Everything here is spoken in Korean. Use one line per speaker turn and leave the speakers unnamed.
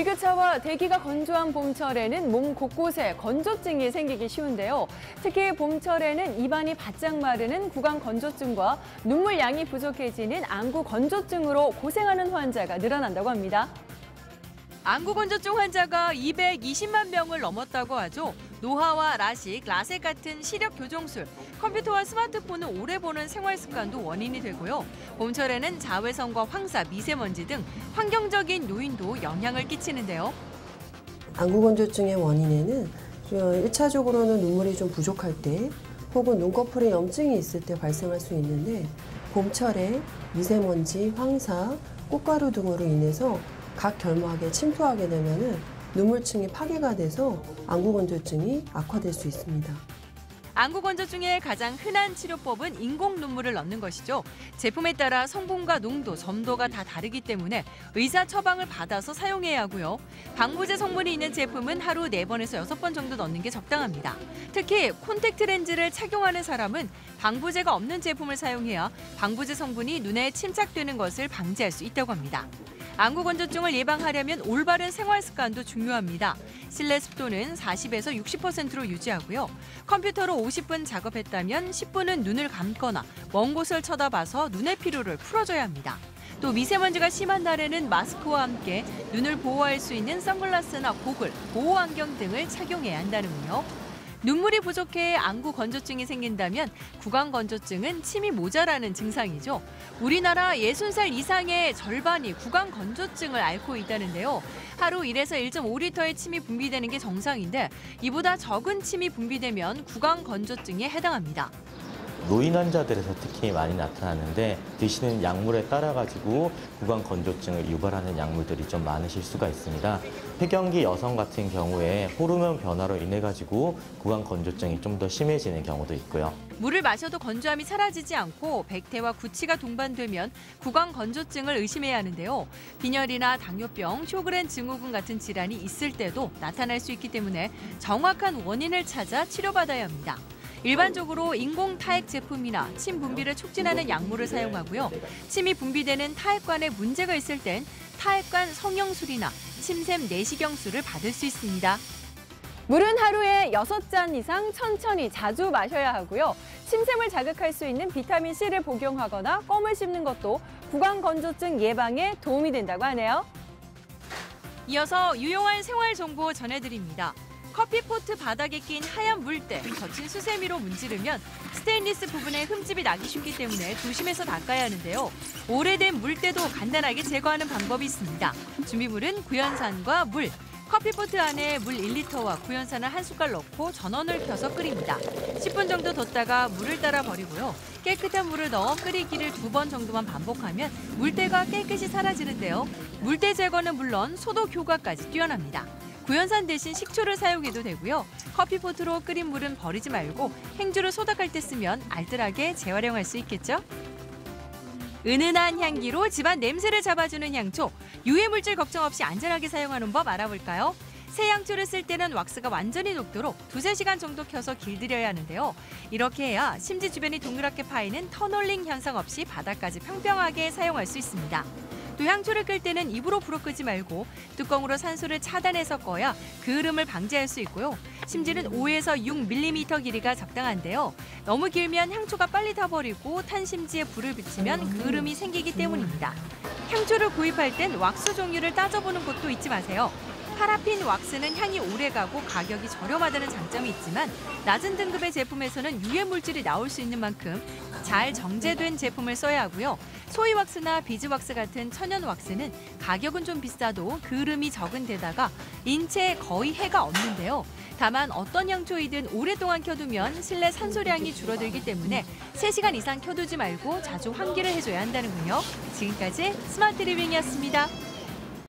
일교차와 대기가 건조한 봄철에는 몸 곳곳에 건조증이 생기기 쉬운데요. 특히 봄철에는 입안이 바짝 마르는 구강 건조증과 눈물 양이 부족해지는 안구 건조증으로 고생하는 환자가 늘어난다고 합니다.
안구 건조증 환자가 220만 명을 넘었다고 하죠. 노화와 라식, 라섹 같은 시력 교정술, 컴퓨터와 스마트폰을 오래 보는 생활 습관도 원인이 되고요. 봄철에는 자외선과 황사, 미세먼지 등 환경적인 요인도 영향을 끼치는데요.
안구 건조증의 원인에는 1차적으로는 눈물이 좀 부족할 때 혹은 눈꺼풀에 염증이 있을 때 발생할 수 있는데 봄철에 미세먼지, 황사, 꽃가루 등으로 인해서 각 결막에 침투하게 되면 눈물층이 파괴가 돼서 안구 건조증이 악화될 수 있습니다.
안구 건조증의 가장 흔한 치료법은 인공 눈물을 넣는 것이죠. 제품에 따라 성분과 농도, 점도가 다 다르기 때문에 의사 처방을 받아서 사용해야 하고요. 방부제 성분이 있는 제품은 하루 4번에서 6번 정도 넣는 게 적당합니다. 특히 콘택트 렌즈를 착용하는 사람은 방부제가 없는 제품을 사용해야 방부제 성분이 눈에 침착되는 것을 방지할 수 있다고 합니다. 안구 건조증을 예방하려면 올바른 생활 습관도 중요합니다. 실내 습도는 40에서 60%로 유지하고요. 컴퓨터로 50분 작업했다면 10분은 눈을 감거나 먼 곳을 쳐다봐서 눈의 피로를 풀어줘야 합니다. 또 미세먼지가 심한 날에는 마스크와 함께 눈을 보호할 수 있는 선글라스나 고글, 보호 안경 등을 착용해야 한다는군요. 눈물이 부족해 안구 건조증이 생긴다면 구강 건조증은 침이 모자라는 증상이죠. 우리나라 60살 이상의 절반이 구강 건조증을 앓고 있다는데요. 하루 1에서 1.5리터의 침이 분비되는 게 정상인데 이보다 적은 침이 분비되면 구강 건조증에 해당합니다.
노인 환자들에서 특히 많이 나타나는데 드시는 약물에 따라 가지고 구강 건조증을 유발하는 약물들이 좀 많으실 수가 있습니다. 폐경기 여성 같은 경우에 호르몬 변화로 인해 가지고 구강 건조증이 좀 더 심해지는 경우도 있고요.
물을 마셔도 건조함이 사라지지 않고 백태와 구취가 동반되면 구강 건조증을 의심해야 하는데요. 빈혈이나 당뇨병, 쇼그렌 증후군 같은 질환이 있을 때도 나타날 수 있기 때문에 정확한 원인을 찾아 치료받아야 합니다. 일반적으로 인공 타액 제품이나 침 분비를 촉진하는 약물을 사용하고요. 침이 분비되는 타액관에 문제가 있을 땐 타액관 성형술이나 침샘 내시경술을 받을 수 있습니다.
물은 하루에 6잔 이상 천천히 자주 마셔야 하고요. 침샘을 자극할 수 있는 비타민C를 복용하거나 껌을 씹는 것도 구강 건조증 예방에 도움이 된다고 하네요.
이어서 유용한 생활 정보 전해드립니다. 커피포트 바닥에 낀 하얀 물때, 거친 수세미로 문지르면 스테인리스 부분에 흠집이 나기 쉽기 때문에 조심해서 닦아야 하는데요. 오래된 물때도 간단하게 제거하는 방법이 있습니다. 준비물은 구연산과 물, 커피포트 안에 물 1리터와 구연산을 한 숟갈 넣고 전원을 켜서 끓입니다. 10분 정도 뒀다가 물을 따라 버리고요. 깨끗한 물을 넣어 끓이기를 2번 정도만 반복하면 물때가 깨끗이 사라지는데요. 물때 제거는 물론 소독 효과까지 뛰어납니다. 구연산 대신 식초를 사용해도 되고요. 커피포트로 끓인 물은 버리지 말고 행주를 소독할 때 쓰면 알뜰하게 재활용할 수 있겠죠? 은은한 향기로 집안 냄새를 잡아주는 향초. 유해물질 걱정 없이 안전하게 사용하는 법 알아볼까요? 새 향초를 쓸 때는 왁스가 완전히 녹도록 2~3시간 정도 켜서 길들여야 하는데요. 이렇게 해야 심지 주변이 동그랗게 파이는 터널링 현상 없이 바닥까지 평평하게 사용할 수 있습니다. 또 향초를 끌 때는 입으로 불어 끄지 말고 뚜껑으로 산소를 차단해서 꺼야 그 흐름을 방지할 수 있고요. 심지는 5에서 6mm 길이가 적당한데요. 너무 길면 향초가 빨리 타버리고 탄 심지에 불을 붙이면 그 흐름이 생기기 때문입니다. 향초를 구입할 땐 왁스 종류를 따져보는 것도 잊지 마세요. 파라핀 왁스는 향이 오래가고 가격이 저렴하다는 장점이 있지만 낮은 등급의 제품에서는 유해 물질이 나올 수 있는 만큼 잘 정제된 제품을 써야 하고요. 소이 왁스나 비즈 왁스 같은 천연 왁스는 가격은 좀 비싸도 그 흐름이 적은 데다가 인체에 거의 해가 없는데요. 다만 어떤 향초이든 오랫동안 켜두면 실내 산소량이 줄어들기 때문에 3시간 이상 켜두지 말고 자주 환기를 해줘야 한다는군요. 지금까지 스마트 리빙이었습니다.